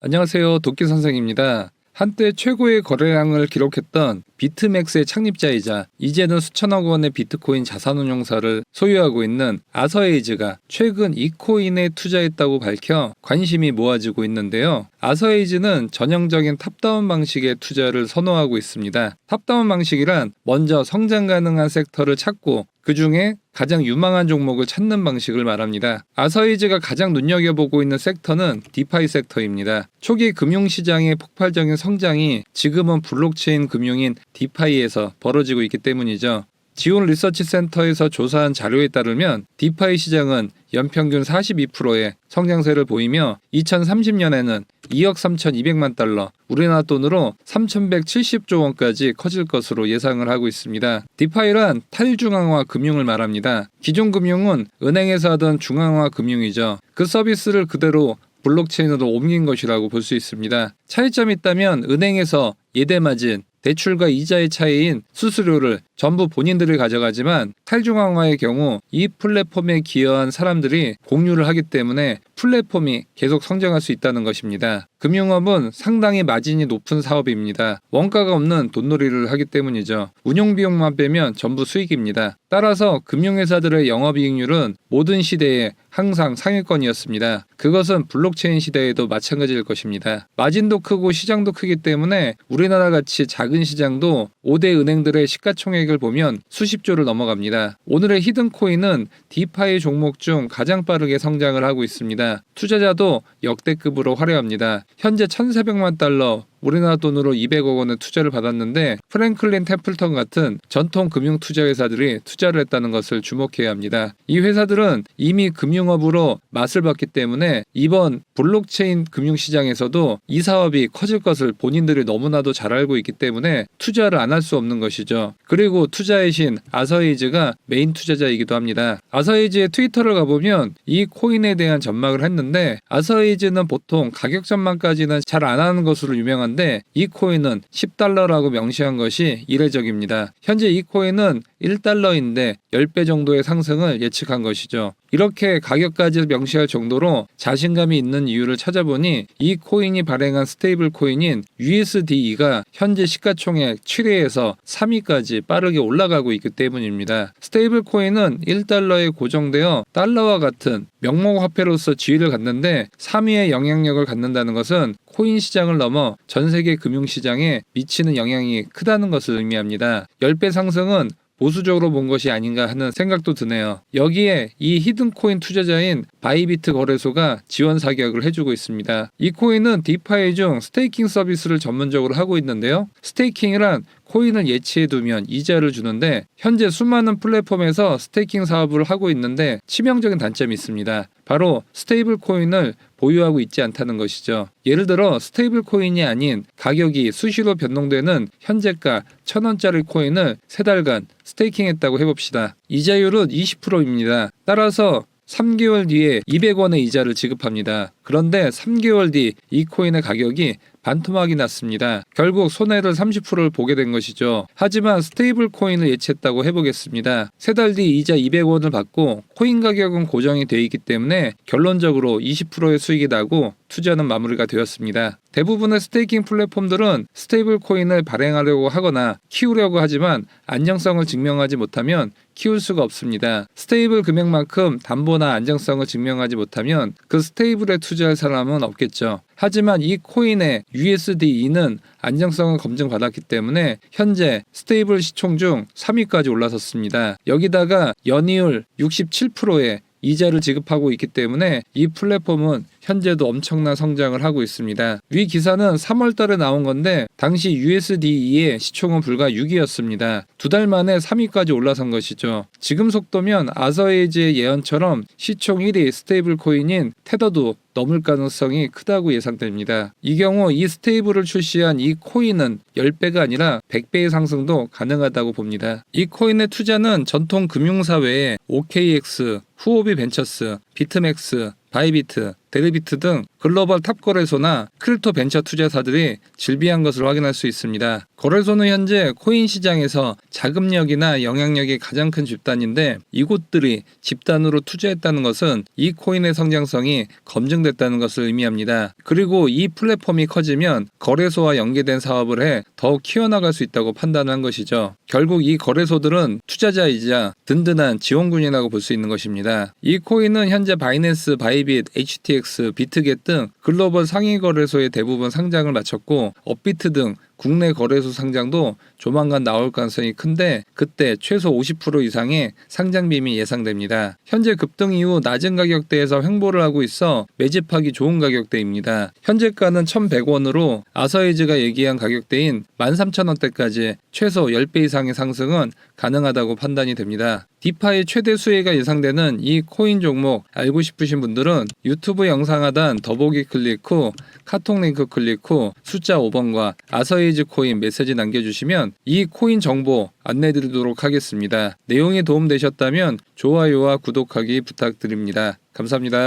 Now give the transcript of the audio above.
안녕하세요. 도끼 선생입니다. 한때 최고의 거래량을 기록했던 비트맥스의 창립자이자 이제는 수천억 원의 비트코인 자산운용사를 소유하고 있는 아서에이즈가 최근 이 코인에 투자했다고 밝혀 관심이 모아지고 있는데요. 아서에이즈는 전형적인 탑다운 방식의 투자를 선호하고 있습니다. 탑다운 방식이란 먼저 성장 가능한 섹터를 찾고 그 중에 가장 유망한 종목을 찾는 방식을 말합니다. 아서에이즈가 가장 눈여겨보고 있는 섹터는 디파이 섹터입니다. 초기 금융시장의 폭발적인 성장이 지금은 블록체인 금융인 디파이에서 벌어지고 있기 때문이죠. 지온 리서치 센터에서 조사한 자료에 따르면 디파이 시장은 연평균 42%의 성장세를 보이며 2030년에는 2억 3,200만 달러, 우리나라 돈으로 3,170조 원까지 커질 것으로 예상을 하고 있습니다. 디파이란 탈중앙화 금융을 말합니다. 기존 금융은 은행에서 하던 중앙화 금융이죠. 그 서비스를 그대로 블록체인으로 옮긴 것이라고 볼 수 있습니다. 차이점이 있다면 은행에서 예대마진, 대출과 이자의 차이인 수수료를 전부 본인들이 가져가지만 탈중앙화의 경우 이 플랫폼에 기여한 사람들이 공유를 하기 때문에 플랫폼이 계속 성장할 수 있다는 것입니다. 금융업은 상당히 마진이 높은 사업입니다. 원가가 없는 돈놀이를 하기 때문이죠. 운용비용만 빼면 전부 수익입니다. 따라서 금융회사들의 영업이익률은 모든 시대에 항상 상위권이었습니다. 그것은 블록체인 시대에도 마찬가지일 것입니다. 마진도 크고 시장도 크기 때문에 우리나라 같이 작은 시장도 5대 은행들의 시가총액을 보면 수십조를 넘어갑니다. 오늘의 히든코인은 디파이 종목 중 가장 빠르게 성장을 하고 있습니다. 투자자도 역대급으로 화려합니다. 현재 1,400만 달러, 우리나라 돈으로 200억 원의 투자를 받았는데 프랭클린 템플턴 같은 전통 금융 투자 회사들이 투자를 했다는 것을 주목해야 합니다. 이 회사들은 이미 금융업으로 맛을 봤기 때문에 이번 블록체인 금융시장에서도 이 사업이 커질 것을 본인들이 너무나도 잘 알고 있기 때문에 투자를 안 할 수 없는 것이죠. 그리고 투자의 신 아서에이즈가 메인 투자자이기도 합니다. 아서에이즈의 트위터를 가보면 이 코인에 대한 전망을 했는데 아서에이즈는 보통 가격 전망까지는 잘 안 하는 것으로 유명한데 이 코인은 10달러라고 명시한 것이 이례적입니다. 현재 이 코인은 1달러인데 10배 정도의 상승을 예측한 것이죠. 이렇게 가격까지 명시할 정도로 자신감이 있는 이유를 찾아보니 이 코인이 발행한 스테이블 코인인 USDE가 현재 시가총액 7위에서 3위까지 빠르게 올라가고 있기 때문입니다. 스테이블 코인은 1달러에 고정되어 달러와 같은 명목 화폐로서 지위를 갖는데 3위의 영향력을 갖는다는 것은 코인 시장을 넘어 전 세계 금융시장에 미치는 영향이 크다는 것을 의미합니다. 10배 상승은 보수적으로 본 것이 아닌가 하는 생각도 드네요. 여기에 이 히든코인 투자자인 바이비트 거래소가 지원 사격을 해주고 있습니다. 이 코인은 디파이 중 스테이킹 서비스를 전문적으로 하고 있는데요. 스테이킹이란 코인을 예치해두면 이자를 주는데 현재 수많은 플랫폼에서 스테이킹 사업을 하고 있는데 치명적인 단점이 있습니다. 바로 스테이블 코인을 보유하고 있지 않다는 것이죠. 예를 들어 스테이블 코인이 아닌 가격이 수시로 변동되는 현재가 1,000원짜리 코인을 3달간 스테이킹했다고 해봅시다. 이자율은 20%입니다. 따라서 3개월 뒤에 200원의 이자를 지급합니다. 그런데 3개월 뒤 이 코인의 가격이 반토막이 났습니다. 결국 손해를 30%를 보게 된 것이죠. 하지만 스테이블 코인을 예치했다고 해보겠습니다. 3달 뒤 이자 200원을 받고 코인 가격은 고정이 되어 있기 때문에 결론적으로 20%의 수익이 나고 투자는 마무리가 되었습니다. 대부분의 스테이킹 플랫폼들은 스테이블 코인을 발행하려고 하거나 키우려고 하지만 안정성을 증명하지 못하면 키울 수가 없습니다. 스테이블 금액만큼 담보나 안정성을 증명하지 못하면 그 스테이블에 투자할 사람은 없겠죠. 하지만 이 코인의 USDE는 안정성을 검증받았기 때문에 현재 스테이블 시총 중 3위까지 올라섰습니다. 여기다가 연이율 67%의 이자를 지급하고 있기 때문에 이 플랫폼은 현재도 엄청난 성장을 하고 있습니다. 위 기사는 3월 달에 나온 건데 당시 USDE의 시총은 불과 6위였습니다. 2달 만에 3위까지 올라선 것이죠. 지금 속도면 아서에이즈의 예언처럼 시총 1위 스테이블 코인인 테더도 넘을 가능성이 크다고 예상됩니다. 이 경우 이 스테이블을 출시한 이 코인은 10배가 아니라 100배의 상승도 가능하다고 봅니다. 이 코인의 투자는 전통 금융사 외에 OKX, 후오비 벤처스, 비트맥스, 바이비트, 데르비트 등 글로벌 탑 거래소나 크립토 벤처 투자사들이 질비한 것을 확인할 수 있습니다. 거래소는 현재 코인 시장에서 자금력이나 영향력이 가장 큰 집단인데 이곳들이 집단으로 투자했다는 것은 이 코인의 성장성이 검증됐다는 것을 의미합니다. 그리고 이 플랫폼이 커지면 거래소와 연계된 사업을 해 더욱 키워나갈 수 있다고 판단한 것이죠. 결국 이 거래소들은 투자자이자 든든한 지원군이라고 볼 수 있는 것입니다. 이 코인은 현재 바이낸스, 바이빗, HTX, 비트겟 등 글로벌 상위 거래소의 대부분 상장을 마쳤고 업비트 등 국내 거래소 상장도 조만간 나올 가능성이 큰데 그때 최소 50% 이상의 상장빔이 예상됩니다. 현재 급등 이후 낮은 가격대에서 횡보를 하고 있어 매집하기 좋은 가격대입니다. 현재가는 1,100원으로 아서에이즈가 얘기한 가격대인 13,000원대까지 최소 10배 이상의 상승은 가능하다고 판단이 됩니다. 디파이 최대 수혜가 예상되는 이 코인 종목 알고 싶으신 분들은 유튜브 영상 하단 더보기 클릭 후 카톡 링크 클릭 후 숫자 5번과 아서에이즈 코인 메시지 남겨주시면 이 코인 정보 안내드리도록 하겠습니다. 내용이 도움되셨다면 좋아요와 구독하기 부탁드립니다. 감사합니다.